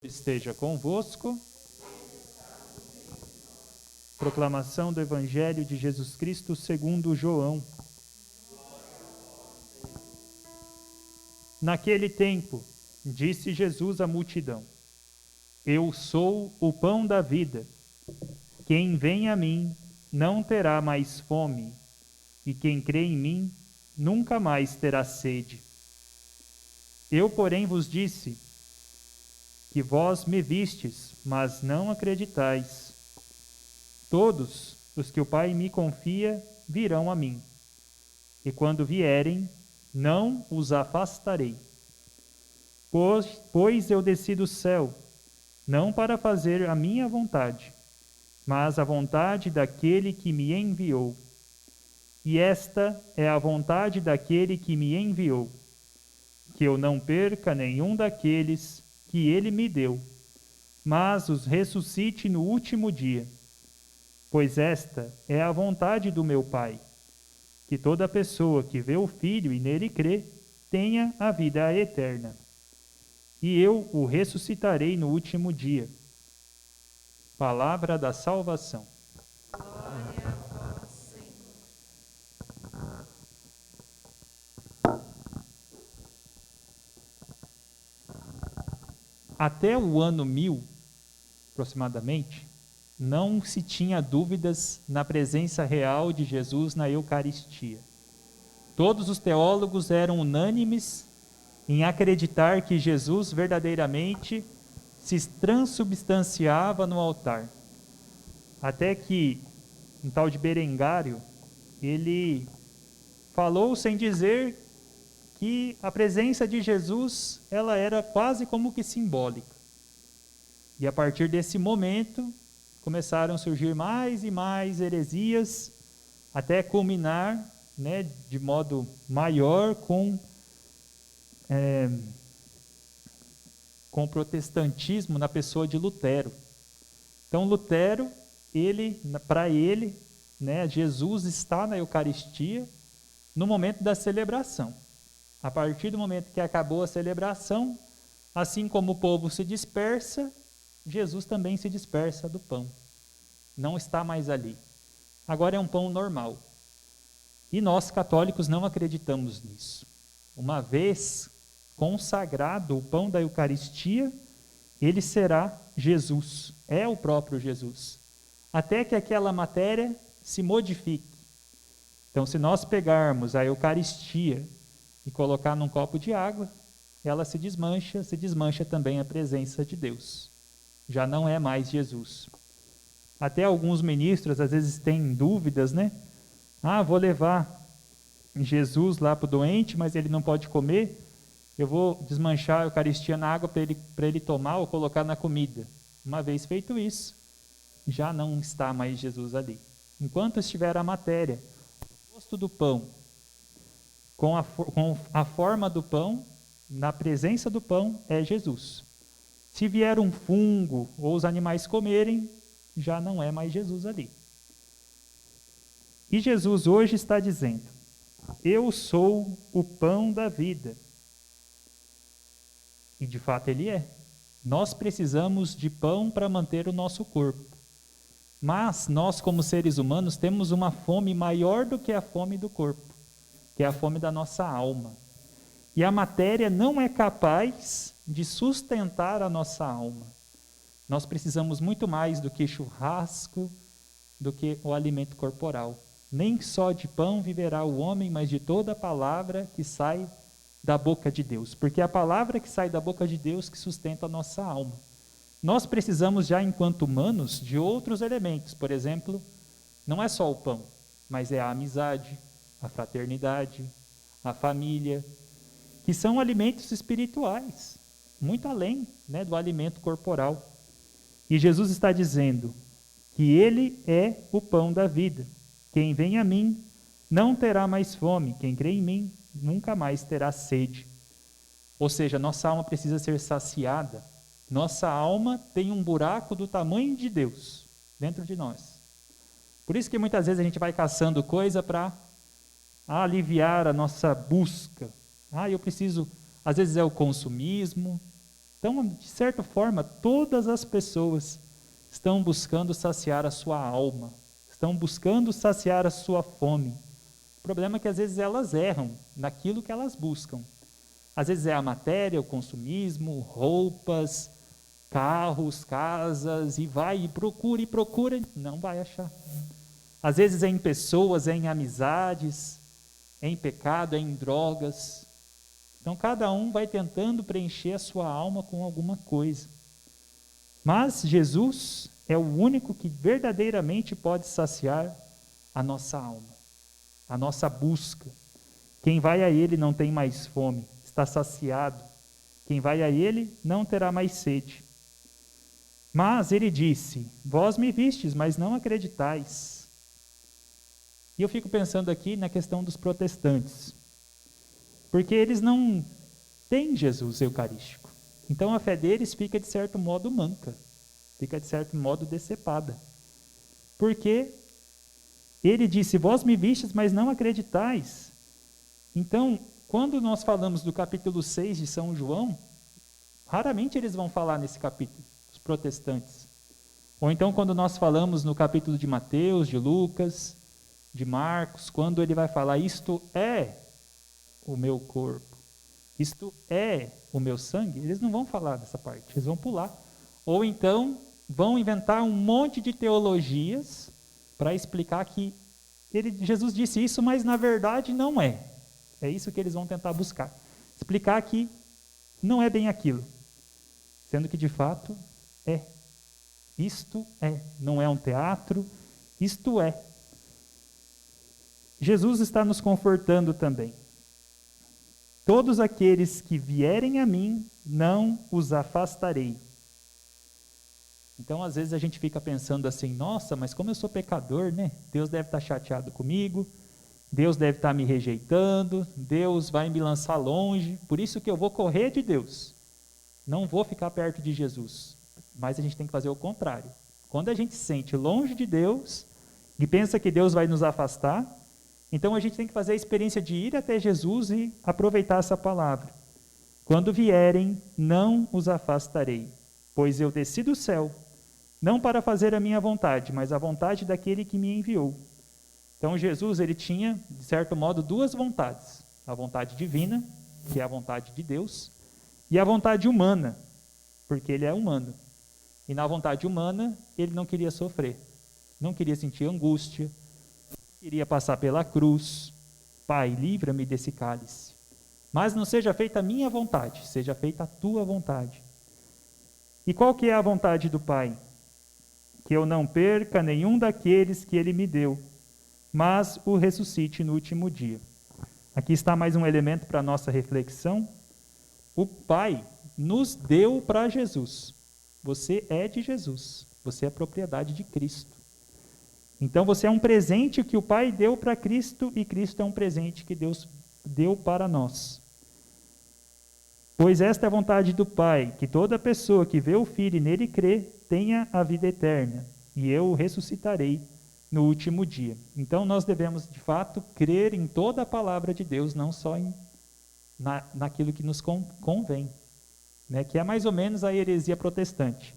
Esteja convosco. Proclamação do Evangelho de Jesus Cristo segundo João. Naquele tempo, disse Jesus à multidão: Eu sou o pão da vida. Quem vem a mim não terá mais fome, e quem crê em mim nunca mais terá sede. Eu, porém, vos disse que vós me vistes, mas não acreditais. Todos os que o Pai me confia virão a mim, e quando vierem, não os afastarei. Pois eu desci do céu, não para fazer a minha vontade, mas a vontade daquele que me enviou. E esta é a vontade daquele que me enviou, que eu não perca nenhum daqueles que ele me deu, mas os ressuscite no último dia. Pois esta é a vontade do meu Pai, que toda pessoa que vê o Filho e nele crê, tenha a vida eterna. E eu o ressuscitarei no último dia. Palavra da salvação. Glória a vós, Senhor. Até o ano 1000, aproximadamente, não se tinha dúvidas na presença real de Jesus na Eucaristia. Todos os teólogos eram unânimes em acreditar que Jesus verdadeiramente se transubstanciava no altar. Até que um tal de Berengário, ele falou sem dizer que a presença de Jesus, ela era quase como que simbólica. E a partir desse momento, começaram a surgir mais e mais heresias, até culminar, de modo maior com o protestantismo na pessoa de Lutero. Então Lutero, para ele, Jesus está na Eucaristia no momento da celebração. A partir do momento que acabou a celebração, assim como o povo se dispersa, Jesus também se dispersa do pão. Não está mais ali. Agora é um pão normal. E nós, católicos, não acreditamos nisso. Uma vez consagrado o pão da Eucaristia, ele será Jesus, é o próprio Jesus, até que aquela matéria se modifique. Então, se nós pegarmos a Eucaristia e colocar num copo de água, ela se desmancha também a presença de Deus. Já não é mais Jesus. Até alguns ministros às vezes têm dúvidas, vou levar Jesus lá para o doente, mas ele não pode comer, eu vou desmanchar a Eucaristia na água para ele tomar ou colocar na comida. Uma vez feito isso, já não está mais Jesus ali. Enquanto estiver a matéria, o gosto do pão, com a forma do pão, na presença do pão, é Jesus. Se vier um fungo ou os animais comerem, já não é mais Jesus ali. E Jesus hoje está dizendo: Eu sou o pão da vida. E de fato ele é. Nós precisamos de pão para manter o nosso corpo. Mas nós, como seres humanos, temos uma fome maior do que a fome do corpo, que é a fome da nossa alma. E a matéria não é capaz de sustentar a nossa alma. Nós precisamos muito mais do que churrasco, do que o alimento corporal. Nem só de pão viverá o homem, mas de toda a palavra que sai da boca de Deus. Porque é a palavra que sai da boca de Deus que sustenta a nossa alma. Nós precisamos já, enquanto humanos, de outros elementos. Por exemplo, não é só o pão, mas é a amizade, a fraternidade, a família, que são alimentos espirituais, muito além, do alimento corporal. E Jesus está dizendo que ele é o pão da vida. Quem vem a mim não terá mais fome, quem crê em mim nunca mais terá sede. Ou seja, nossa alma precisa ser saciada. Nossa alma tem um buraco do tamanho de Deus dentro de nós. Por isso que muitas vezes a gente vai caçando coisa para aliviar a nossa busca. Eu preciso, às vezes é o consumismo, Então, de certa forma, todas as pessoas estão buscando saciar a sua alma, estão buscando saciar a sua fome. O problema é que às vezes elas erram naquilo que elas buscam. Às vezes é a matéria, o consumismo, roupas, carros, casas, e vai e procura, não vai achar. Às vezes é em pessoas, é em amizades, é em pecado, é em drogas. Então cada um vai tentando preencher a sua alma com alguma coisa. Mas Jesus é o único que verdadeiramente pode saciar a nossa alma, a nossa busca. Quem vai a Ele não tem mais fome, está saciado. Quem vai a Ele não terá mais sede. Mas Ele disse: vós me vistes, mas não acreditais. E eu fico pensando aqui na questão dos protestantes, porque eles não têm Jesus eucarístico. Então a fé deles fica de certo modo manca, fica de certo modo decepada. Porque Ele disse: vós me vistes, mas não acreditais. Então, quando nós falamos do capítulo 6 de São João, raramente eles vão falar nesse capítulo, os protestantes. Ou então quando nós falamos no capítulo de Mateus, de Lucas, de Marcos, quando ele vai falar: isto é o meu corpo, isto é o meu sangue, eles não vão falar dessa parte, eles vão pular. Ou então vão inventar um monte de teologias para explicar que Jesus disse isso, mas na verdade não é. É isso que eles vão tentar buscar. Explicar que não é bem aquilo, sendo que de fato é. Isto é, não é um teatro, isto é. Jesus está nos confortando também. Todos aqueles que vierem a mim, não os afastarei. Então, às vezes a gente fica pensando assim: nossa, mas como eu sou pecador, né? Deus deve estar chateado comigo, Deus deve estar me rejeitando, Deus vai me lançar longe, por isso que eu vou correr de Deus. Não vou ficar perto de Jesus. Mas a gente tem que fazer o contrário. Quando a gente se sente longe de Deus e pensa que Deus vai nos afastar, então a gente tem que fazer a experiência de ir até Jesus e aproveitar essa palavra. Quando vierem, não os afastarei, pois eu desci do céu, não para fazer a minha vontade, mas a vontade daquele que me enviou. Então Jesus, ele tinha, de certo modo, duas vontades. A vontade divina, que é a vontade de Deus, e a vontade humana, porque ele é humano. E na vontade humana, ele não queria sofrer, não queria sentir angústia, queria passar pela cruz. Pai, livra-me desse cálice. Mas não seja feita a minha vontade, seja feita a tua vontade. E qual que é a vontade do Pai? Que eu não perca nenhum daqueles que ele me deu, mas o ressuscite no último dia. Aqui está mais um elemento para a nossa reflexão. O Pai nos deu para Jesus. Você é de Jesus, você é propriedade de Cristo. Então você é um presente que o Pai deu para Cristo e Cristo é um presente que Deus deu para nós. Pois esta é a vontade do Pai, que toda pessoa que vê o Filho e nele crê, tenha a vida eterna, e eu o ressuscitarei no último dia. Então nós devemos, de fato, crer em toda a palavra de Deus, não só naquilo que nos convém, né? Que é mais ou menos a heresia protestante.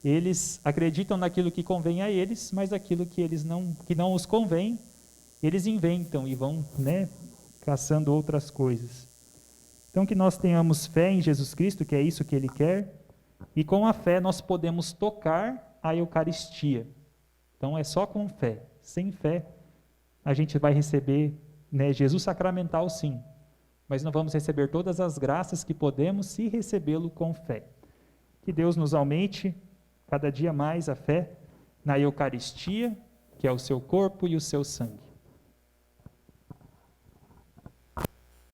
Eles acreditam naquilo que convém a eles, mas aquilo que não os convém, eles inventam e vão, né, caçando outras coisas. Então que nós tenhamos fé em Jesus Cristo, que é isso que Ele quer, e com a fé nós podemos tocar a Eucaristia. Então é só com fé. Sem fé a gente vai receber, né, Jesus sacramental, sim, mas não vamos receber todas as graças que podemos se recebê-lo com fé. Que Deus nos aumente cada dia mais a fé na Eucaristia, que é o seu corpo e o seu sangue.